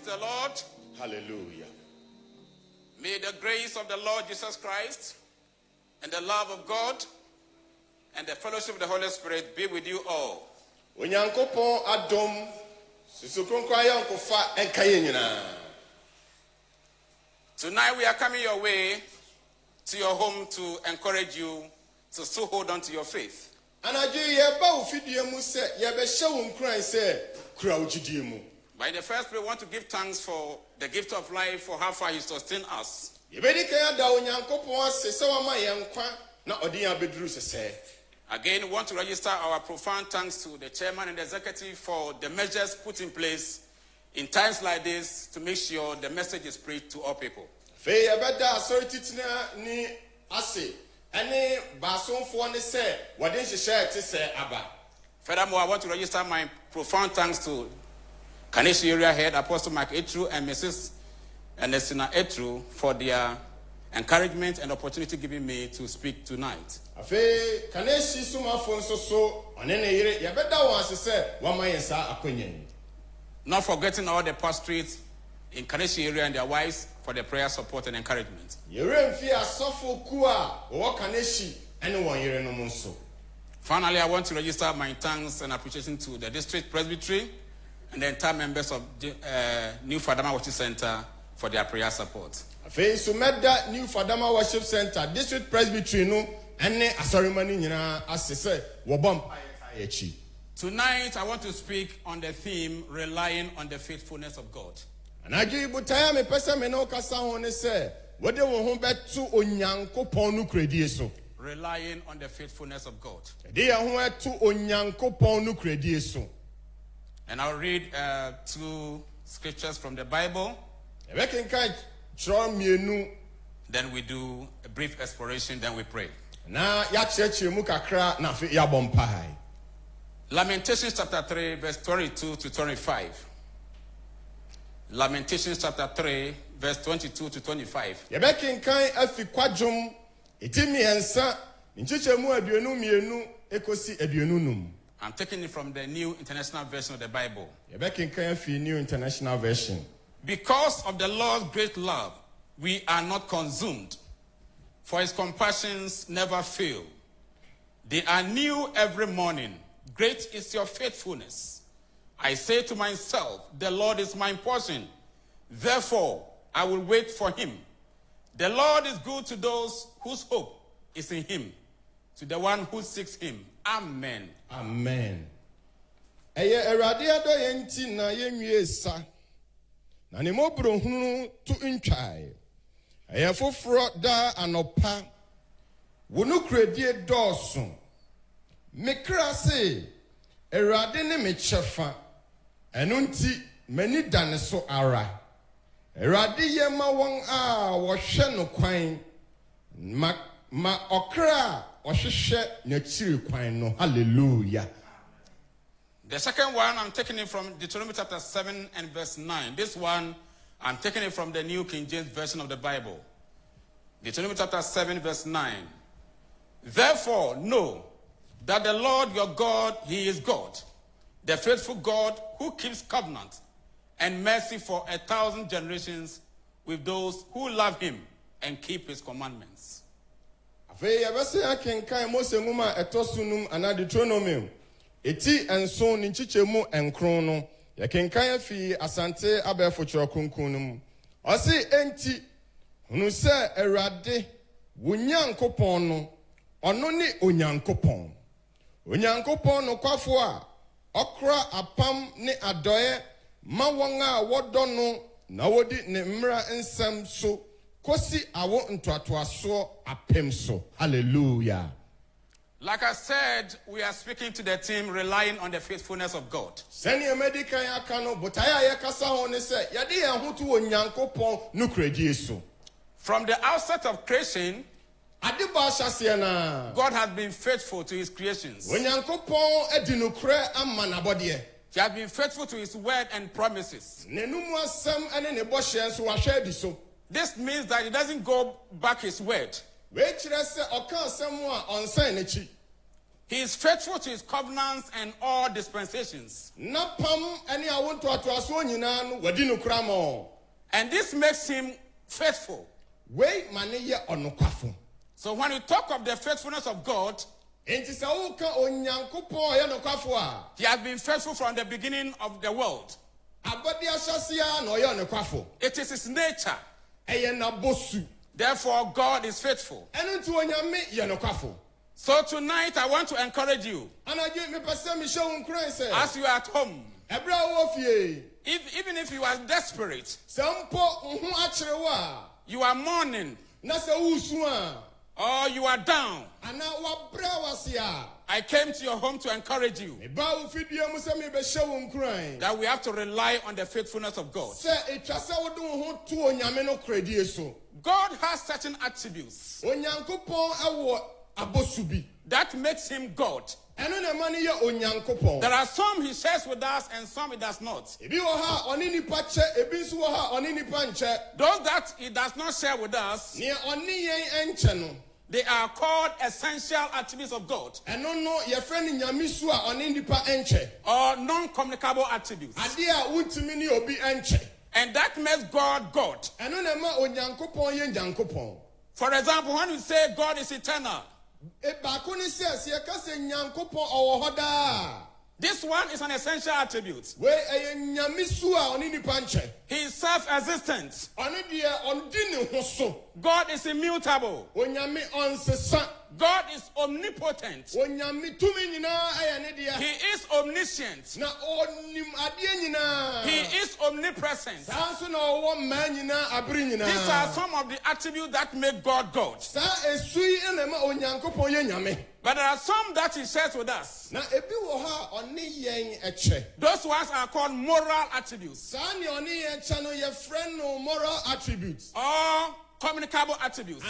the Lord. Hallelujah. May the grace of the Lord Jesus Christ and the love of God and the fellowship of the Holy Spirit be with you all. Onyankopon adom susukronkwa yankofa enkaye nyina. Tonight we are coming your way to your home to encourage you to still hold on to your faith. Anaju yeba ofidie mu se yebe hye wo nkran se kura ogidie mu. By the first we want to give thanks for the gift of life, for how far he sustained us. Yebedi kan da onyankopon ase se wama yenkwa na odi ya beduru sese. Again, we want to register our profound thanks to the chairman and the executive for the measures put in place in times like this to make sure the message is preached to all people. Fe yebeda authority tina ni ase ene basonfo ne se wode nhyehyɛ te se aba. Furthermore, I want to register my profound thanks to Kaneshi area head Apostle Mark Etru and Mrs. Ernestina Etru for their encouragement and opportunity given me to speak tonight. Afe Kaneshi sumafo nso so onene yire yebeda won ase se wama yensa akonyen. Not forgetting all the pastorates in Kaneshi area and their wives for their prayer support and encouragement. Finally, I want to register my thanks and appreciation to the district presbytery and the entire members of the New Fadama Worship Center for their prayer support. New Fadama Worship Center, district presbytery no ene asoremani nyina asese wo bom paye. Tonight, I want to speak on the theme, relying on the faithfulness of God. Relying on the faithfulness of God. And I'll read two scriptures from the Bible. Then we do a brief exploration, then we pray. Lamentations chapter 3, verse 22 to 25. Lamentations chapter 3, verse 22 to 25. I'm taking it from the New International Version of the Bible. New International Version. Because of the Lord's great love, we are not consumed, for his compassions never fail. They are new every morning. Great is your faithfulness. I say to myself, the Lord is my portion. Therefore, I will wait for him. The Lord is good to those whose hope is in him, to the one who seeks him. Amen. Amen. Eye erade ado yenti na yenwie sa. Na ne mobro hunu tu ntwae. Eye foforo da anopa. Wonu kredie dɔɔso. Mekra se erade ne me chefa. Eno nti mani dane so ara. Erade ye ma won a wo hwe no kwan. Ma okra ohwehwe nyakiri kwan no. Hallelujah. The second one, I'm taking it from Deuteronomy chapter 7 and verse 9. This one, I'm taking it from the New King James Version of the Bible. Deuteronomy chapter 7, verse 9. Therefore, know that the Lord your God, he is God, the faithful God who keeps covenant and mercy for 1,000 generations with those who love him and keep his commandments. Eti enso ni chichemu enkron no yekenkan afi asante abefo chirokronkron no osi enti hunu se Awurade wonyankopon no ono ni onyankopon no kwafo a okra apam ni adoye ma won a wodo no na wodi ne mmra nsam so kosi awo ntoatoaso apem so. Hallelujah. Like I said, we are speaking to the team relying on the faithfulness of God. From the outset of creation, God has been faithful to his creations. He has been faithful to his word and promises. This means that he doesn't go back his word. He is faithful to his covenants and all dispensations. And this makes him faithful. So when you talk of the faithfulness of God, he has been faithful from the beginning of the world. It is his nature. Therefore, God is faithful. So tonight, I want to encourage you. As you are at home, even if you are desperate, you are mourning, or you are down, I came to your home to encourage you that we have to rely on the faithfulness of God. God has certain attributes that makes him God. There are some he shares with us and some he does not. Those that he does not share with us, they are called essential attributes of God, or non-communicable attributes. And that makes God God. For example, when we say God is eternal, this one is an essential attribute. He is self-existent. God is immutable. God is omnipotent. He is omniscient. He is omnipresent. These are some of the attributes that make God God. But there are some that he shares with us. Those ones are called moral attributes. Or communicable attributes.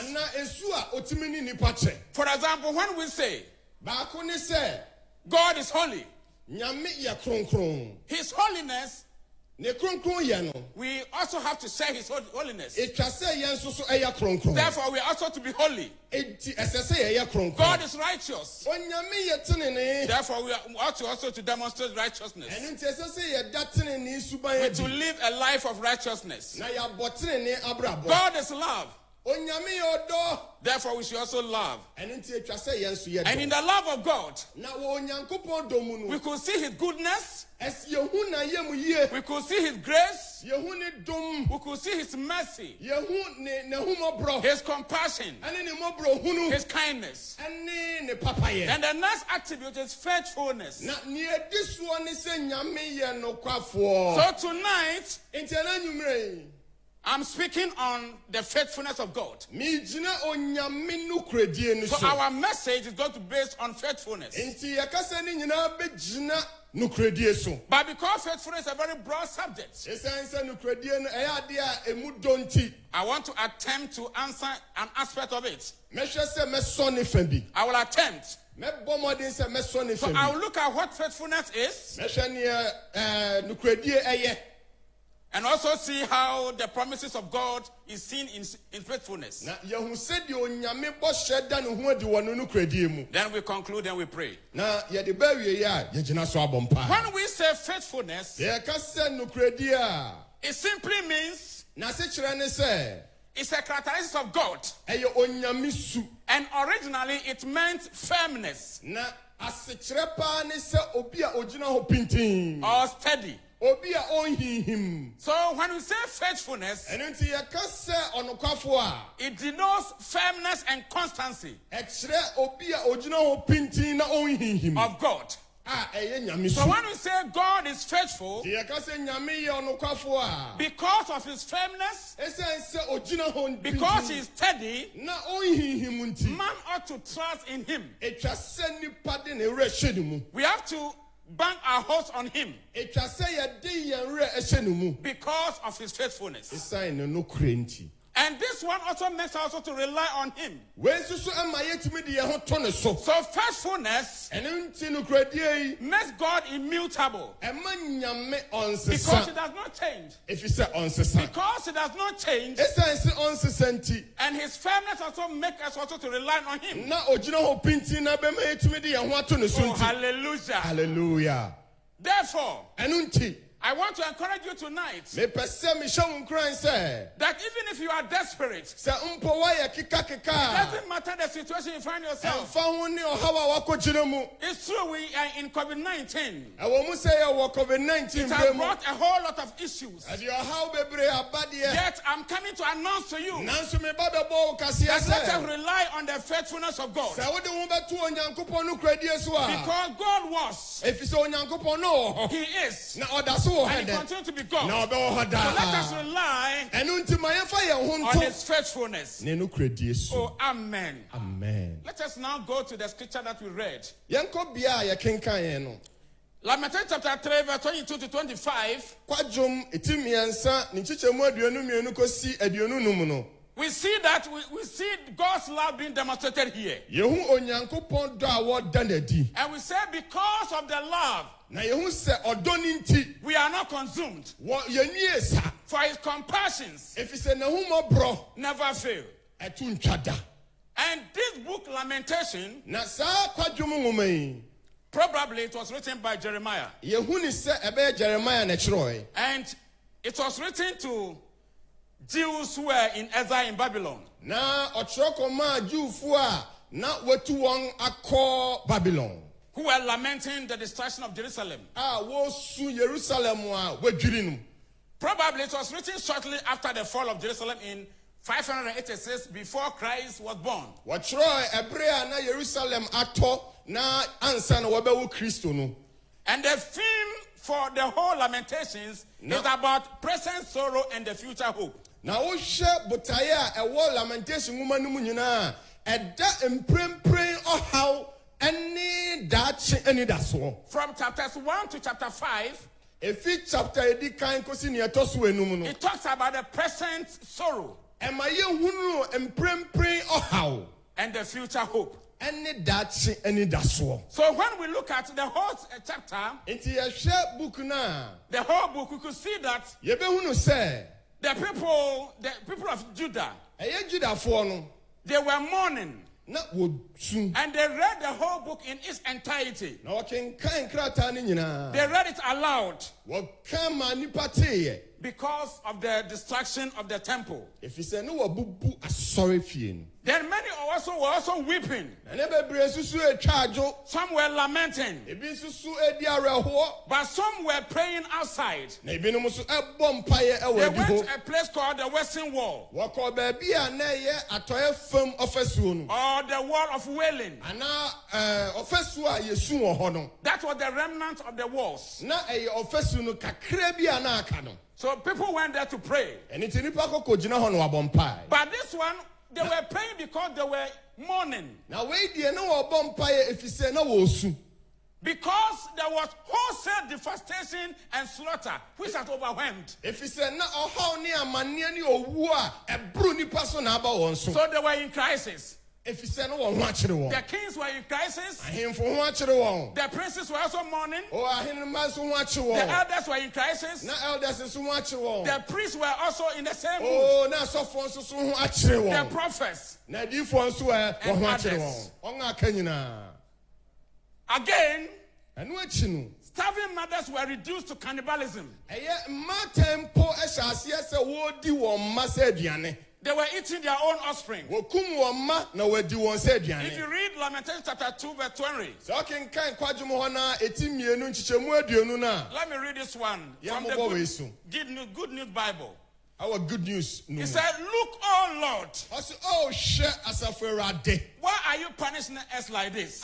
For example, when we say God is holy, his holiness, we also have to share his holiness. Therefore, we are also to be holy. God is righteous. Therefore, we ought to also to demonstrate righteousness. We to live a life of righteousness. God is love. Therefore, we should also love. And in the love of God, we could see his goodness. We could see his grace. We could see his mercy, his compassion, his kindness. And the next attribute is faithfulness. So tonight, I'm speaking on the faithfulness of God. So our message is going to be based on faithfulness. But because faithfulness is a very broad subject, I want to attempt to answer an aspect of it. I will attempt. So I will look at what faithfulness is, and also see how the promises of God is seen in faithfulness. Then we conclude and we pray. When we say faithfulness, it simply means it's a characteristic of God. And originally it meant firmness or steady. So when we say faithfulness, it denotes firmness and constancy of God. So when we say God is faithful, because of his firmness, because he is steady, man ought to trust in him. We have to bank our hopes on him because of his faithfulness. And this one also makes us also to rely on him. So faithfulness makes God immutable. Because it does not change. Because it does not change. And his firmness also makes us also to rely on him. Oh, hallelujah. Hallelujah. Therefore, I want to encourage you tonight that even if you are desperate, it doesn't matter the situation you find yourself. It's true, we are in COVID-19. It has brought a whole lot of issues. Yet I'm coming to announce to you that let us rely on the faithfulness of God. Because God was, He is, and He continues to be God. So let us rely on His faithfulness. Oh, amen. Amen. Let us now go to the scripture that we read. Lamentations chapter 3, verse 22 to 25. We see that we see God's love being demonstrated here. And we say because of the love, we are not consumed. For his compassions never fail. And this book, Lamentation, probably it was written by Jeremiah. And it was written to Jews who were in exile in Babylon. Who were lamenting the destruction of Jerusalem. Probably it was written shortly after the fall of Jerusalem in 586 before Christ was born. And the theme for the whole Lamentations is about present sorrow and the future hope. Now, lamentation woman, from chapters 1 to chapter 5, it talks about the present sorrow and the future hope. So when we look at the whole chapter, the whole book, we could see that the people of Judah, they were mourning. And they read the whole book in its entirety. They read it aloud because of the destruction of the temple. Then many were also weeping. Some were lamenting. But some were praying outside. They went to a place called the Western Wall. Or the Wall of Wailing. That was the remnant of the walls. So people went there to pray. But this one, they were praying because they were mourning. Because there was wholesale devastation and slaughter, which has overwhelmed. So they were in crisis. The kings were in crisis. The princes were also mourning. The elders were in crisis. The priests were also in the same mood. The prophets and others. Again, starving mothers were reduced to cannibalism. They were eating their own offspring. If you read Lamentations chapter 2 verse 20. Let me read this one from the Good News Bible. Our Good News. He said, look, oh Lord. Why are you punishing us like this?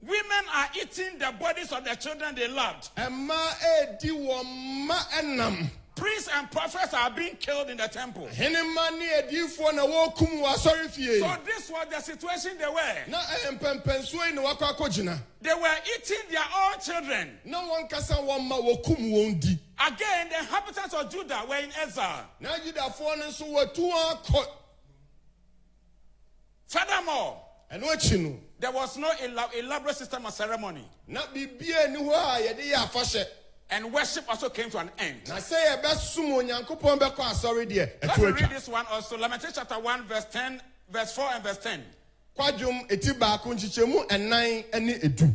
Women are eating the bodies of their children they loved. Priests and prophets are being killed in the temple. So this was the situation they were. They were eating their own children. Again, the inhabitants of Judah were in exile. Na Judafoɔ no nso wɔatu akɔ. Furthermore, Ɛno akyi no, there was no elaborate system of ceremony. na biribiara ni hɔ a yɛde yɛ afahyɛ. And worship also came to an end. Na sɛ yɛbɛsom Onyankopɔn bɛkɔ asɔre deɛ, Let ɛto me read atwa. this one also. Lamentations chapter 1, verse 10, verse 4 and verse 10. Kwadwom eti baako nkyekyɛmu ɛnan ne edu.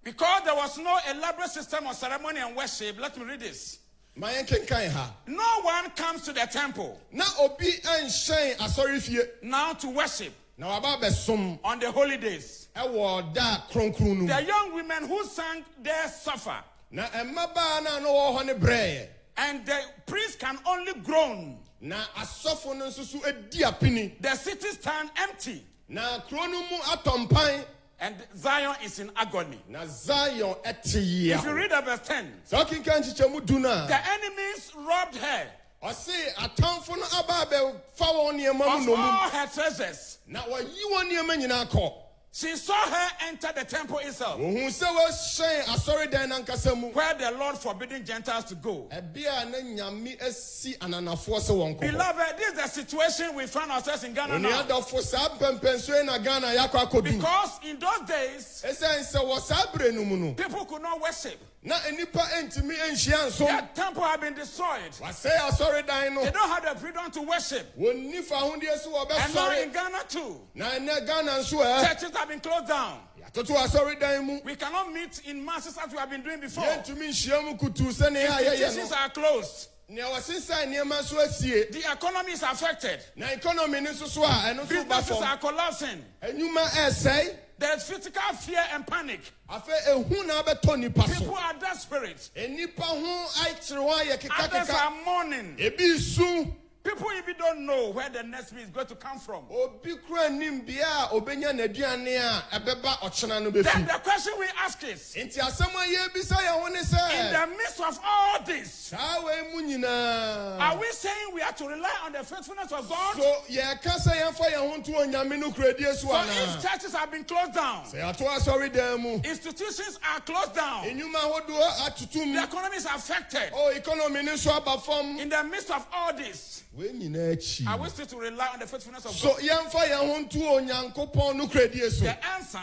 Because there was no elaborate system of ceremony and worship, let me read this. Ma yɛnkenkan ha. No one comes to the temple Na obi ɛnhyɛn asɔre fie. now to worship Na waba abɛsom on the holy days. ɛwɔ da kronkron no mu. The young women who sang there suffer, Na mmabaa no a na wɔwɔ hɔ no brɛɛ. and the priest can only groan. Na asɔfo no nso so adi apini. The city stand empty, Na kuro no mu atɔ mpan. and Zion is in agony. Na Zion ɛte yia. If you read the verse 10, Sɛ ɔkenkan nkyekyɛmu du no the a, enemies robbed her ɔse atamfo no aba abɛfa wɔn nneɛma mu of nnommum. all her treasures. Na wɔyi wɔn nneɛma nyinaa kɔ. She saw her enter the temple itself, Ohun sɛ wɔhyɛn asɔredan n'ankasa mu. where the Lord forbidden Gentiles to go. Ɛbea na Nyame asi ananafoɔ sɛ wɔn kɔ hɔ. Beloved, this is the situation we find ourselves in Ghana now. Onuadɔfo saa mpɛmpɛnsoe na Ghana yɛakɔ akɔdu. Because in those days, Ɛsiane sɛ wɔ saa bere no mu no, people could not worship. na nnipa ntumi nhyia nso. Their temple had been destroyed. Wɔasɛe asɔredan no. They don't have the freedom to worship. Wɔnni fahodeɛ so And now in wɔbɛsɔre. Ghana too, Na ɛnɛ Ghana nso ɛ. churches have been closed down. Yɛatoto asɔredan mu. We cannot meet in masses as we have been doing before. Yɛntumi nhyia mu kutuu sɛnea yɛayɛyɛ Institutions no. are closed. Nea wɔsesan nneɛma so asie. The economy is affected. Na economy no nso so a ɛno nso ba Businesses fam. are collapsing. Enyuma ɛsɛe. There's physical fear and panic. Afei ehu na abɛtɔ nipa People so. are desperate. Enipa ho akyere hɔ ayɛ Others kekakeka. are mourning. Ebi su. People even don't know where the next meal is going to come from. Obi kura nim bia a obenya n'aduane a ɛbɛba ɔkyena no Then bɛfi. the question we ask is, Nti asɛm a yɛbisa yɛn ho ne in sɛ. the midst of all this, Saa wei mu nyinaa. are we saying we have to rely on the faithfulness of God? So yɛka sɛ yɛmfa yɛn ho nto Onyame no kuradie so So if anaa. churches have been closed down, Sɛ yɛato asɔredan mu. institutions are closed down, Enyuma ahodoɔ atutu mu. the economy is affected, Economy no nso aba fam. in the midst of all this, Wei nyinaa akyi. are we still to rely on the faithfulness of So God? yɛmfa yɛn ho nto Onyankopɔn no kuradie so. The answer,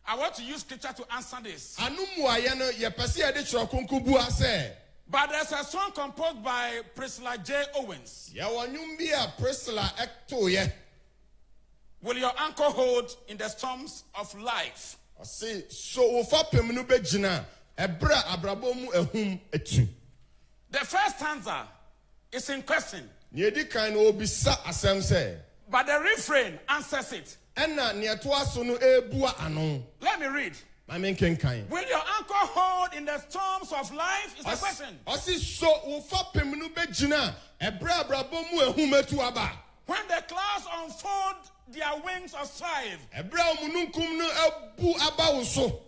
I want to use scripture to answer this. Ano mmuayɛ no yɛpɛ sɛ yɛde kyerɛ konko bua sɛ. But there's a song composed by Priscilla J. Owens. Yɛwɔ nnwom bi a Priscilla ɛtoeɛ. Will your anchor hold in the storms of life? Ɔse so wo fapem no bɛgyina ɛberɛ a abrabɔ mu ahum atu. The first stanza is in question, Nea edi kan no obisa asɛm sɛ. but the refrain answers it. Ɛna nea ɛtoa so no ebua ano. Let me read. Ma menkenkan. Will your anchor hold in the storms of life? Is the question. Ɔse so wo fapem no bɛgyina ɛberɛ a abrabɔ mu ahum atu aba. When the clouds unfold their wings of strife, Ɛberɛ a omununkum no abu aba wo so.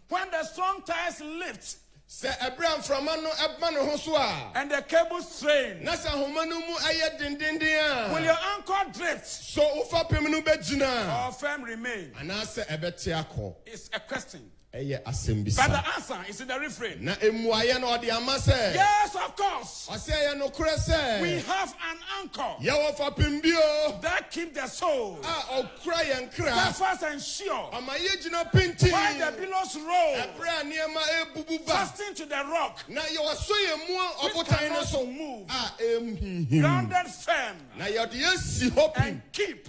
when the strong ties lift Sɛ ɛberɛ a mframa no ɛba ne ho so a. and the cables strain, Na sɛ ahoma no mu ɛyɛ dendenden will a. your anchor drift So wo fapem no bɛgyina. or firm remain? Anaasɛ ɛbɛte akɔ. It's a question. Ɛyɛ asɛm But bisa. the answer is in the refrain. Na emuayɛ no ɔde ama sɛ. Yes, of course. Ɔsɛ ɛyɛ nokorɛ sɛ. We have an anchor Yɛwɔ fapem bi o. that keeps the soul A ɔkura yɛn kra. steadfast and sure. Ama yɛgyina pinti. While the billows roll, Ɛberɛ a nneɛma ebubu ba. trusting to the rock, Na yɛwɔ so yɛn mu which ɔbotan no cannot so. move, A emhihim. grounded firm Na yɛde yɛsi hɔ pim. and keep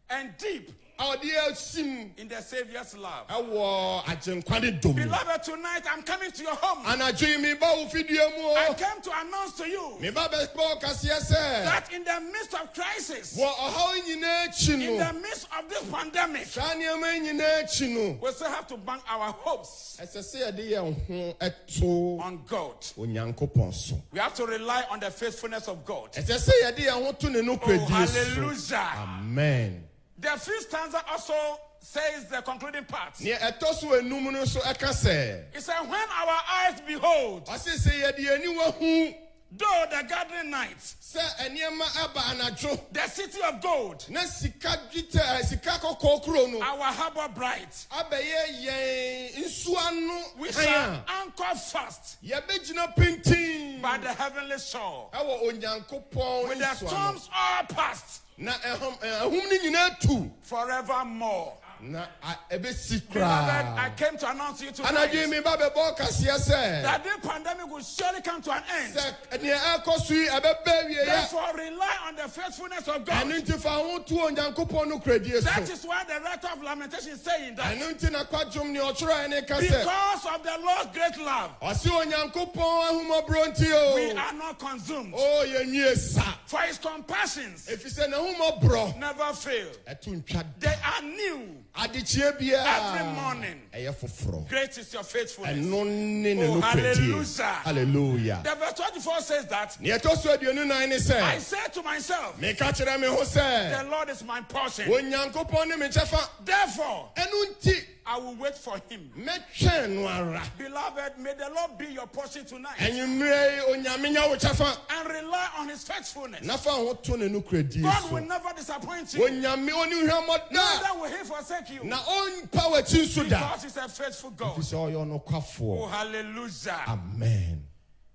and deep A ɔde yɛsim in the Savior's love. ɛwɔ agyenkwa ne dom. Beloved, tonight I'm coming to your home. Anadwo yi mi ba wo fidie mu I o. came to announce to you Mi ba bɛ bɔ kaseɛ sɛ. that in the midst of crisis, Wɔ ɔhaw nyinaa akyi in the no. midst of this pandemic, Saa nneɛma nyinaa akyi no. we still have to bank our hopes Ɛsɛ sɛ yɛde yɛn ho ɛto on God. Onyankopɔn so. We have to rely on the faithfulness of God. Ɛsɛ sɛ yɛde yɛn ho to ne Oh, nokoradie so. hallelujah. Amen. The fifth stanza also says the concluding part. Nea ɛtɔ so enum no nso ɛka sɛ. It said, when our eyes behold Ɔse sɛ yɛde yɛn aniwa hu Though the gathering night, sɛ ɛnneɛma aba anadwo the city of gold, na sika kɔkɔɔ kuro no our harbor bright, abɛyɛ yɛn nsuo ano we hann shall a anchor fast yɛbɛgyina pintin by the heavenly shore. ɛwɔ onyankopɔn With the nsuo ano storms all past, na ɛhom no nyinaa tu forevermore. na ɛbɛsi Beloved, I koraa came to announce to you anadwo tonight mi ba bɛbɔ kaseɛ sɛ that this pandemic will surely come to an end. sɛ nea ɛkɔ so yi ɛbɛbɛ awieɛ Therefore, rely on the faithfulness of God. ɛno nti fa ho to onyankopɔn no kuradie That so is why the writer of Lamentation is saying that ɛno nti na kwadwom ne ɔtwerɛɛ ne ka sɛ because of the Lord's great love, ɔse onyankopɔn ahomɔborɔ nti we o are not consumed. o yɛnwie sa For his compassions ɛfiri sɛ n'ahomɔborɔ never fail. ɛto ntwa They are new adekyee biara every morning. ɛyɛ foforɔ Great is your faithfulness. ɛno ne ne Oh, no hallelujah. hallelujah The verse 24 says that nea ɛtɔ so aduonu nan ne I sɛ said to myself, meka kyerɛ me ho the sɛ Lord is my portion. onyankopɔn ne me kyɛfa Therefore, ɛno nti I will wait for him. mɛtwɛn no ara Beloved, may the Lord be your portion tonight anwummerɛ yi onyame nya wo kyɛfa and rely on his faithfulness. na fa ho to ne no kuradie God will so never disappoint you. onyame ɔne hwɛmmɔ da Neither will he forsake you. na ɔmpa w'akyi nso da Because he's a faithful God. ɛfiri sɛ ɔyɛ Oh, ɔnokwafoɔ hallelujah. amen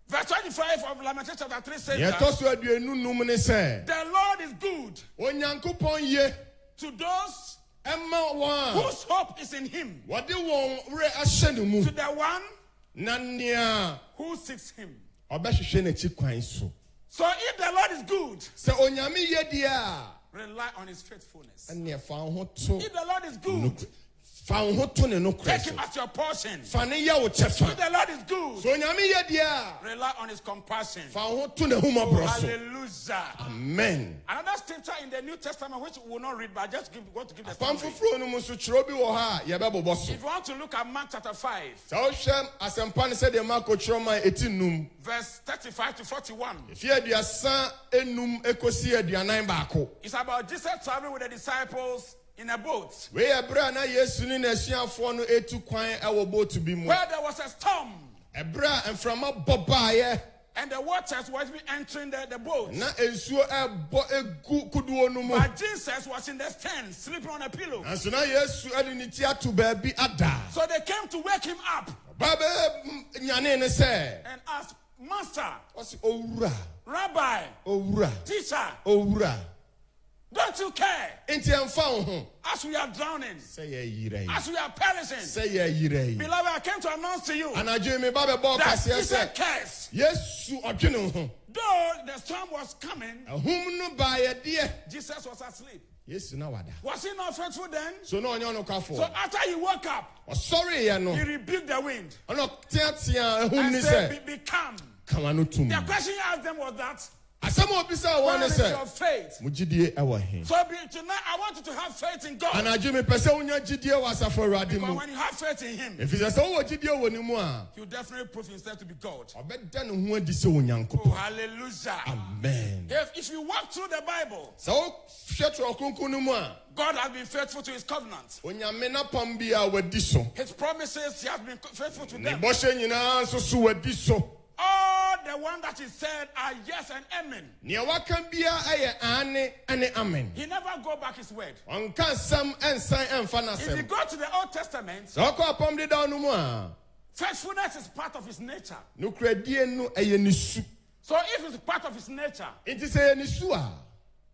Verse 25 of Lamentation chapter 3 says nea that ɛtɔ so aduonu num ne sɛ the Lord is good onyankopɔn ye to those ɛma wɔn a whose hope is in him, wɔde wɔn werɛ ahyɛ ne mu to the one na nea who seeks him. ɔbɛhwehwɛ n'akyi kwan so So if the Lord is good, sɛ onyame yɛ deɛ a rely on his faithfulness. ɛneɛ fa wo ho to If the Lord is good, nokwa- fa wo ho to ne nokorɛ take so him as your portion. If fa ne yɛ wo kyɛfa the Lord is good, sɛ onyame yɛ deɛ a rely on his compassion. fa wo ho to ne Oh, homɔborɔ so hallelujah. amen Another scripture in the New Testament, which we will not read, but I just want to give the apam summary. foforɔ no mu so kyerɛw bi wɔ ha a yɛbɛbobɔ so If you want to look at Mark chapter 5, sɛ wohwɛ asɛmpa no sɛdeɛ marko kyerɛw ma ɛti num verse 35 to 41, ɛfi aduasa enum ekosi aduanan baako it's about Jesus traveling with the disciples in a boat wei yɛ berɛ a na yesu ne n'asuafoɔ no ɛtu kwan ɛwɔ boatu bi mu where there was a storm ɛberɛ a mframa bɔ baeɛ and the waters was entering the boat. na nsuo ɛbɔ egu kuduo no mu But Jesus was in the stand, sleeping on a pillow. nanso na yesu ɛde ne ti ato baabi ada So they came to wake him up ɔbaa bɛyɛ nyane ne sɛ and asked, Master, ɔse owura Rabbi, owura Teacher, owura don't you care enti ɛmfa wo ho as we are drowning, sɛ yɛyera yi as we are perishing? sɛ yɛyera yi Beloved, I came to announce to you anadwo mi ba bɛbɔ that ɔkaseɛ it's a sɛ curse. yesu ɔdwene ho Though the storm was coming, ahum no baeɛ deɛ Jesus was asleep. yesu na wada Was he not faithful then? so na ɔnyɛ So ɔnokwafoɔ after he woke up, ɔsɔreeɛ no he rebuked the wind ɔna teatea ahum and ne said, sɛ be calm. kama no tum The question he asked them was that, asɛm a obisaa wɔn where ne is your sɛ faith? mo gyidie ɛwɔ he So tonight, I want you to have faith in God. anadwo mepɛ sɛ wonya gyidie wɔ asafo awurade Because mu when you have faith in him, ɛfiri sɛ sɛ wowɔ gyidie wɔ ne mu a he'll definitely prove himself to be God. ɔbɛda ne ho adi sɛ Oh, onyankopɔn hallelujah. amen If you walk through the Bible, sɛ wohwɛ torɔ kronkron no mu a God has been faithful to his covenant. onyame napam bi a wadi so His promises, he has been faithful to ne them. bɔhyɛ nyinaa nso so wadi so All the one that he said are yes and amen. nea waka biara ɛyɛ ane ne amen He never go back his word. ɔnka nsɛm ɛnsan ɛmfa If you n'asɛm go to the Old Testament, sɛ ɔkɔ apam dedaw no mu a faithfulness is part of his nature. nokoradie no ɛyɛ ne su So if it's part of his nature, nti sɛ ɛyɛ ne su a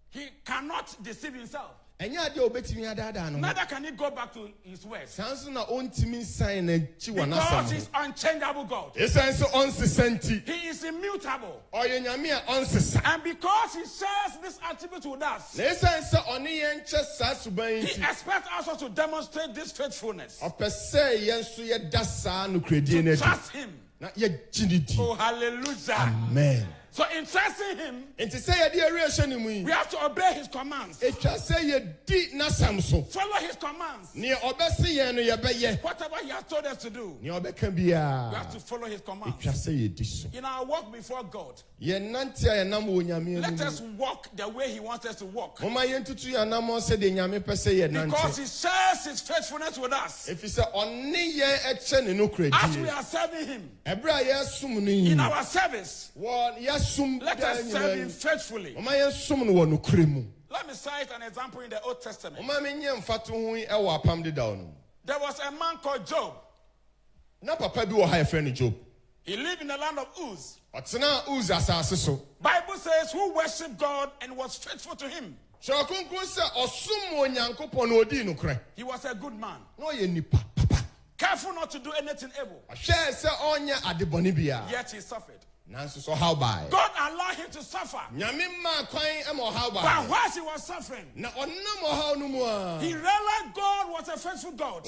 he cannot deceive himself. ɛnyɛ adeɛ a wobɛtumi adaadaa no ho Neither can he go back to his words. saa nso na ɔntumi nsan n'akyi wɔ Because n'asɛm he's unchangeable God. ho ɛsiane sɛ ɔnsesa nti He is immutable. ɔyɛ nyame a ɔnsesa And because he shares this attribute with us, na ɛsiane sɛ ɔne yɛn kyɛ saa suban yi he nti expects us also to demonstrate this faithfulness. ɔpɛ sɛ yɛn nso yɛda saa nokoradie no adi Trust him. na yɛgye ne di Oh, hallelujah. amen So in trusting him, nti sɛ yɛde awia hyɛ ne mu yi we have to obey his commands. ɛtwa sɛ yɛdi n'asɛm so Follow his commands. nea ɔbɛse yɛn no yɛbɛyɛ Whatever he has told us to do, nea ɔbɛka we have biara to follow his commands. ɛtwa sɛ yɛdi so In our walk before God, yɛnante a yɛnam wɔ nyame let anim us walk the way he wants us to walk. momma yɛntutu yɛnam sɛdeɛ nyame pɛ sɛ Because yɛnante he shares his faithfulness with us. ɛfiri sɛ ɔne yɛn ɛkyɛ ne As we nokoradie are serving him ɛberɛ a yɛsom no yi in our service, wɔ yɛasɛm Let us serve him faithfully. Let me cite an example in the Old Testament. There was a man called Job. He lived in the land of Uz. Bible says who worshiped God and was faithful to him. He was a good man. Careful not to do anything evil. Yet he suffered. God allowed him to suffer. But whilst he was suffering, he realized God was a faithful God.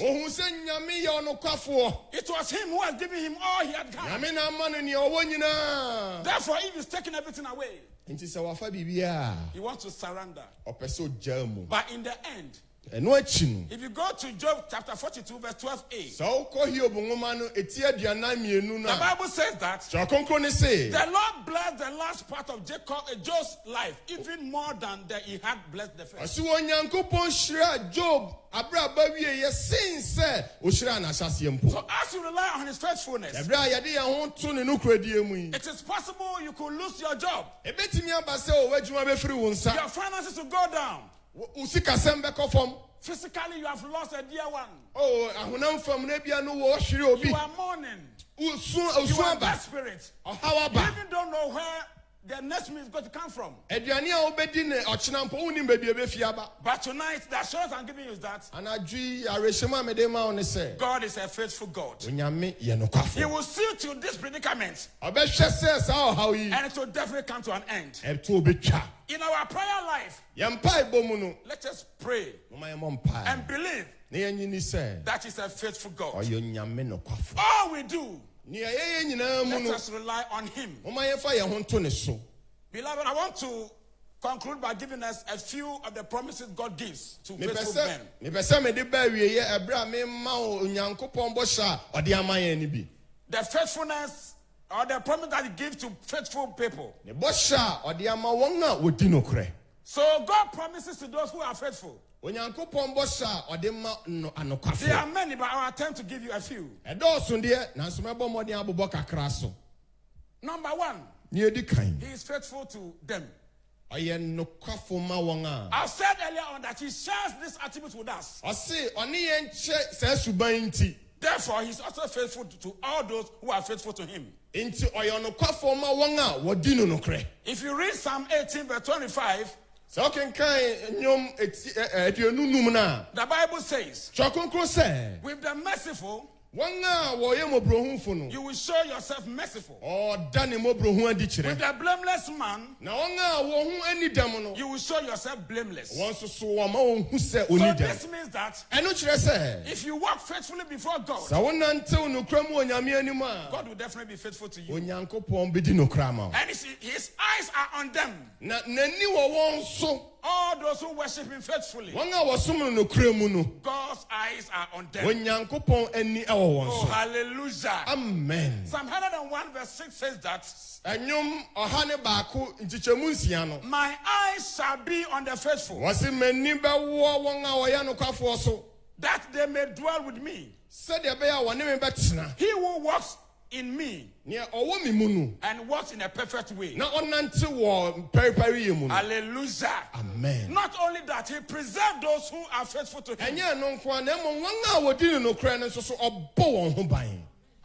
It was him who was giving him all he had got. Therefore, if he's taking everything away, he wants to surrender. But in the end, if you go to Job chapter 42 verse 12a, the Bible says that the Lord blessed the last part of Job's life even more than that he had blessed the first. So as you rely on his faithfulness, it is possible you could lose your job. Your finances will go down. Physically, you have lost a dear one. You are mourning. You are desperate. You even don't know where the next meal is going to come from. But tonight, the assurance I'm giving you is that God is a faithful God. He will see you to this predicament, and it will definitely come to an end. In our prayer life, let us pray and believe that He's a faithful God. All we do, let us rely on Him. Beloved, I want to conclude by giving us a few of the promises God gives to faithful men. The faithfulness or the promise that He gives to faithful people. So God promises to those who are faithful. There are many, but I will attempt to give you a few. Number one, He is faithful to them. I've said earlier on that He shares this attribute with us. Therefore, He's also faithful to all those who are faithful to Him. If you read Psalm 18 verse 25, the Bible says, with the merciful, you will show yourself merciful. With the blameless man, you will show yourself blameless. So this means that if you walk faithfully before God, God will definitely be faithful to you. And His eyes are on them. All those who worship Him faithfully, God's eyes are on them. Oh, hallelujah. Amen. Psalm 101 verse 6 says that my eyes shall be on the faithful, that they may dwell with me. He who walks in me and walks in a perfect way. Hallelujah. Amen. Not only that, He preserves those who are faithful to Him.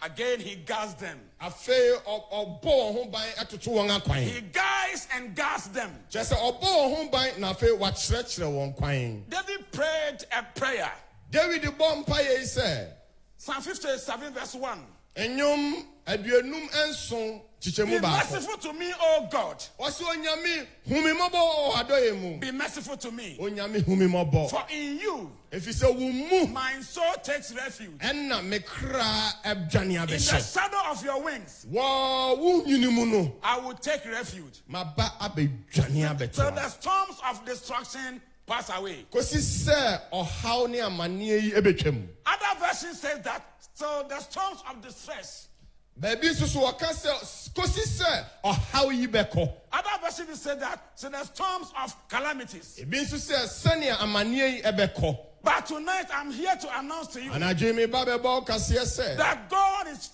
Again, He guards them. He guides and guards them. David prayed a prayer. Psalm 57 verse 1. Be merciful to me, O God. Be merciful to me. For in you, my soul takes refuge. In the shadow of your wings, I will take refuge. So the storms of destruction pass away. Other versions say that, so the storms of distress. Other versions say that, so the storms of calamities. But tonight I'm here to announce to you that God is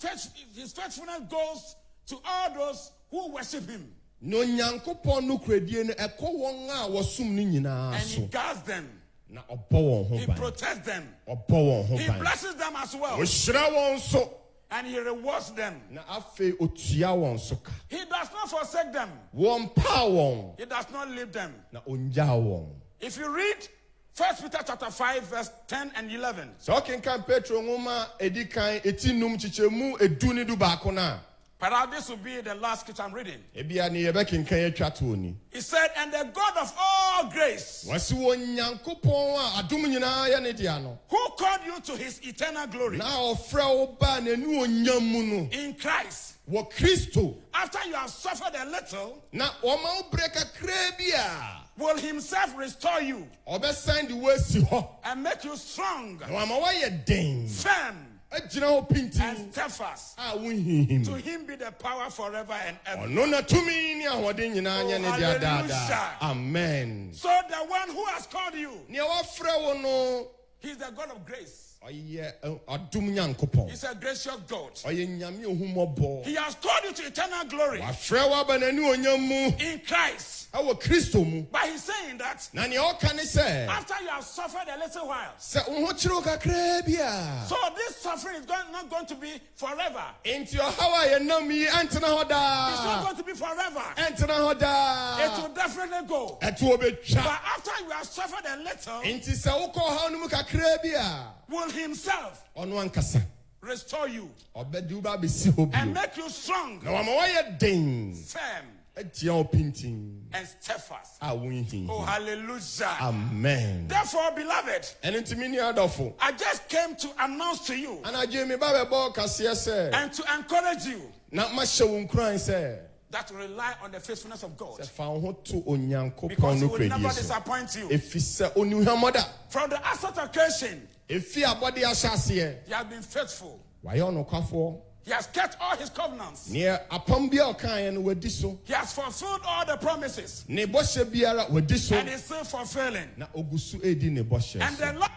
His faithfulness goes to all those who worship Him. No nyankopon no kredie no eko won a wosum ni nyina And so. he guards them. Na obɔ wɔn ho He ban. protects them. Ɔbɔ wɔn ho He ban. blesses them as well. Ohyira wɔn so. And he rewards them. Na afei otua wɔn so ka. He does not forsake them. Wɔn pa wɔn. He does not leave them. Na ongya wɔn. If you read 1 Peter chapter 5 verse 10 and 11. Sɛ ɔkenkan Petro nwoma edi kan eti num kyikyɛmu edu ne du baako na. Perhaps this will be the last scripture I'm reading. Ebia ne yɛbɛkenkan atwa to ni. He said, and the God of all grace, Wɔsi wɔn nyankopɔn a adum nyinaa yɛ ne dea no. who called you to his eternal glory Na ɔfrɛ wo ba n'anu onyam mu no. in Christ, Wɔ Kristo. after you have suffered a little, Na ɔma wo brɛ kakra bi a. will himself restore you Ɔbɛsan de wo asi hɔ. and make you strong, Na wama woayɛ den. firm, Agyina hɔ pintin. and steadfast. A wonhinhim. To him be the power forever and ever. Ɔno na tumi ne ahoɔden nyinaa nyɛ ne dea hallelujah. daadaa. Amen. So the one who has called you, Nea wafrɛ wo no, he's the God of grace. ɔyɛ adom Nyankopɔn. He's a gracious God. Ɔyɛ nyame ohummɔbɔ. He has called you to eternal glory Wafrɛ wo aba n'ani onyam mu. in Christ. Ɛwɔ Kristo mu. But he's saying that Na nea ɔka ne sɛ, after you have suffered a little while, sɛ wo ho kyerɛ wo kakra bi a. so this suffering is not going to be forever. Enti ɔhaw a yɛnam yi ɛntena hɔ It's not daa. going to be forever. Ɛntena hɔ It daa. will definitely go. Ɛto obɛtwa. But after you have suffered a little, Enti sɛ wokɔ ɔhaw no mu kakra bi a. will himself Ɔno ankasa. restore you Ɔbɛde wo ba abɛsi hɔ and bio. make you strong, Na wama woayɛ den. firm, Agyina wo pintin. and steadfast. A wonhinhim. Oh, hallelujah. Amen. Therefore, beloved, Ɛno nti me nua adɔfo. I just came to announce to you Anadwo me ba bɛbɔ kaseɛ sɛ. and to encourage you Na mahyɛ wo nkuran sɛ. that rely on the faithfulness of God, Sɛ fa wo ho to Onyankopɔn because He no will never kredie so. disappoint you. Ɛfi sɛ onihuamɔda. From the outset of creation, Ɛfi abɔde ahyɛ aseɛ. He has been faithful. Wayɛ ɔnokwafoɔ. He has kept all His covenants. Nea apam bi a ɔkaeɛ no wadi so. He has fulfilled all the promises, Ne bɔhyɛ biara wadi so. and He's still fulfilling. Na ogu so edi ne bɔhyɛ And so. the Lord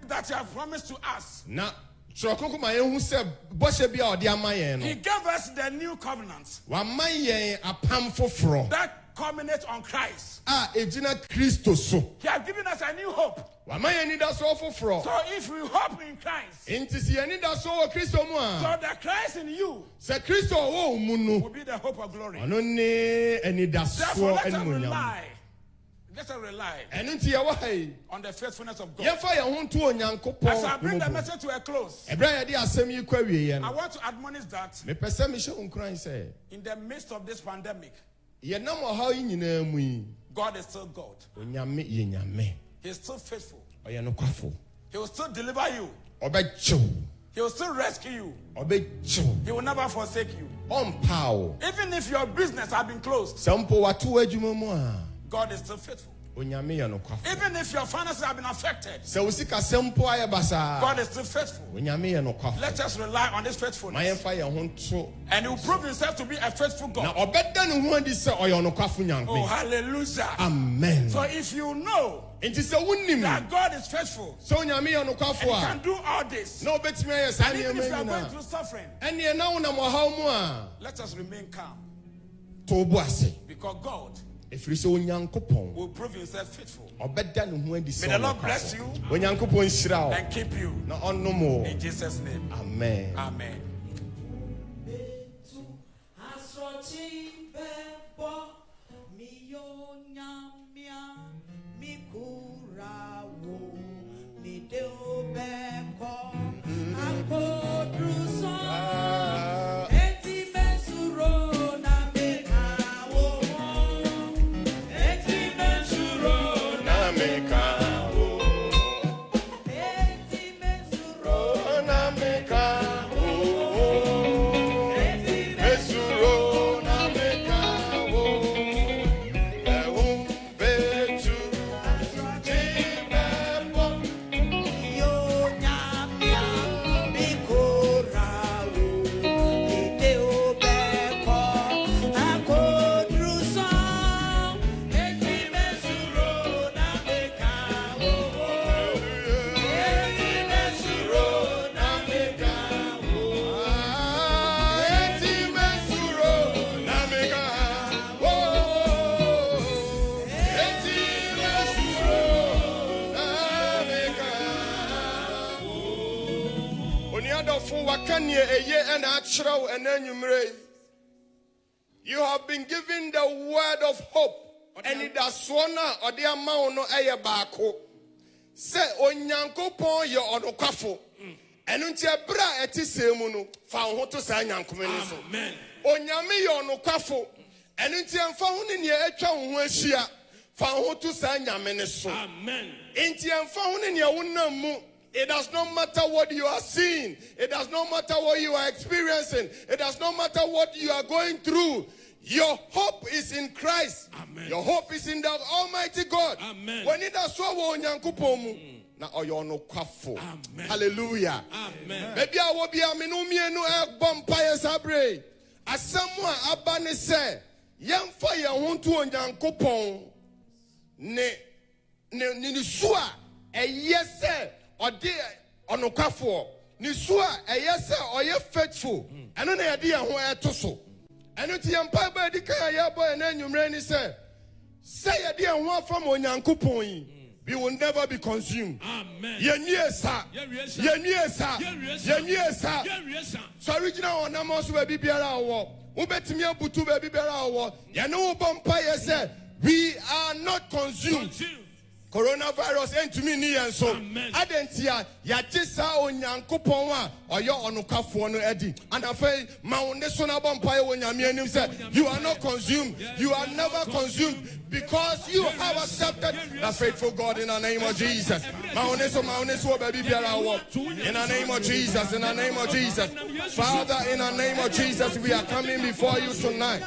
that He has promised to us, Na twerɛ kronkron ma yɛhu sɛ bɔhyɛ bi a ɔde ama yɛn He no. gave us the new covenant Wama yɛn apam foforɔ. that culminates on Christ. A egyina Kristo so. He has given us a new hope. Wama yɛn anidasoɔ foforɔ. So if we hope in Christ, Nti sɛ yɛn anidasoɔ wɔ Kristo mu so a. the Christ in you Sɛ Kristo a ɔwɔ wo mu no. will be the hope of glory. Ɔno ne Therefore, anidasoɔ let us animuonyam. rely. Let us rely Ɛno nti yɛwɔ ha yi. on the faithfulness of God. Yɛmfa yɛn ho nto Onyankopɔn As I bring the mmɔbɔ. message to a close, Ɛberɛ a yɛde asɛm yi kɔ awieeɛ I no. want to admonish that Mepɛ sɛ mehyɛ wo nkuran sɛ. in the midst of this pandemic, Yɛnam ɔhaw yi nyinaa mu yi. God is still God. Onyame yɛ nyame. He is still faithful. Ɔyɛ nokwafo. He will still deliver you. Ɔbɛkyew. He will still rescue you. Ɔbɛkyew. He will never forsake you. Ɔmpa wo. Even if your business has been closed, Sɛ mpo wato w'adwuma mu a. God is still faithful. Onyame yɛ nokwafo. Even if your finances have been affected, Sɛ wo sikasɛm mpo ayɛ basaa. God is still faithful. Onyame yɛ nokwafo. Let us rely on this Ma faithfulness. yɛmfa yɛn ho nto. And He will prove Himself to be a faithful Na God. ɔbɛda ne ho adi sɛ ɔyɛ ɔnokwafo Oh, nyame. hallelujah. Amen. So if you know Nti sɛ wonim that God is faithful sɛ onyame yɛ and nokwafo He can a. do all this, Na wobɛtumi ayɛ saa and even if you nneɛma are going nyinaa. through suffering, Ɛneɛ na wonam ɔhaw mu a. let us remain calm, To wo bo ase. because God Ɛfiri sɛ Onyankopɔn. will prove Himself faithful. Ɔbɛda ne ho adi sɛ May the Lord ɔnokwafo. bless you Onyankopɔn nhyira wo. and keep you. Na ɔnnom wo. In Jesus' name, Amen. amen. You have been given the word of hope. And it does one or the amount no aye bako. Say onyankopon ye onokafo. Enunti ebra eti semunu fa ho to sa nyankomeni so. Amen. Onyame ye onokafo. Enunti emfa ho ne etwa ho ahia fa ho to sa nyamene so. Amen. Enti emfa ho ne wonam mu. It does not matter what you are seeing. It does not matter what you are experiencing. It does not matter what you are going through. Your hope is in Christ. Amen. Your hope is in the Almighty God. Amen. When it does so, na oyono kwafo. Hallelujah. Amen. Maybe I will be a minumie bumpire sabre. As someone abane say, young fire won't to onyankopon ne sua a yes sir or dear onokwafo. Ni sua a yes sir or ye faithful. And on the idea who to so. And it's the empire by the Kayabo and then you rainy say a dear one from onyankopon. We will never be consumed. Amen. Yes, so original on Amos will be beara war. Ubetimia Butu will be beara war. Yano Bompire said, we are not consumed. Coronavirus ain't to me ni and so. Adentia yatisa onyankopon or your onukafo no edi. And I say maunde sona bompire onyame said, you are not consumed. You are never consumed because you have accepted the faithful God in the name of Jesus. Maunde so baby biara in the name of Jesus. In the name of Jesus. Father, in the name of Jesus, we are coming before you tonight.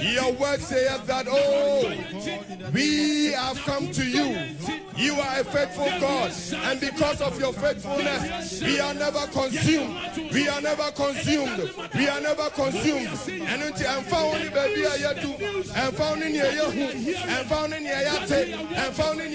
Your word says that, oh, we have come to you. You are a faithful God, and because of your faithfulness, we are never consumed. We are never consumed. We are never consumed. And I'm found in baby, I do, and found in your and found in your and found in